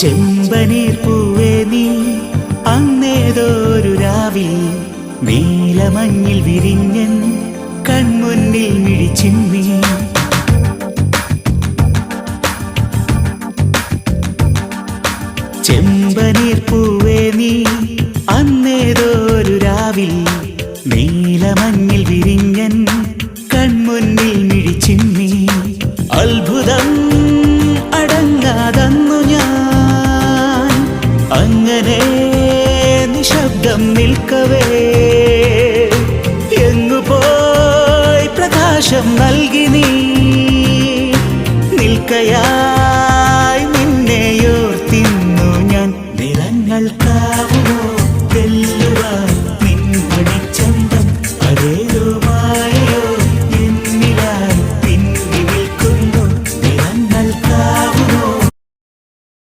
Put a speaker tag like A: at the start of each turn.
A: ചെമ്പനീർ പൂവേ നീ അന്നേതോരു രാവിൽ നീലമഞ്ഞിൽ വിരിഞ്ഞൻ കൺമുന്നിൽ മിഴിച്ചിമ്മി. ചെമ്പനീർ പൂവേ നീ അന്നേതോരു രാവിൽ നീലമഞ്ഞിൽ വിരിഞ്ഞൻ കൺമുന്നിൽ മിഴിച്ചിമ്മി. അത്ഭുതം അടങ്ങാതന്നു ഞാൻ അങ്ങനെ നിശബ്ദം നിൽക്കവേ, എങ്ങു പോയി പ്രകാശം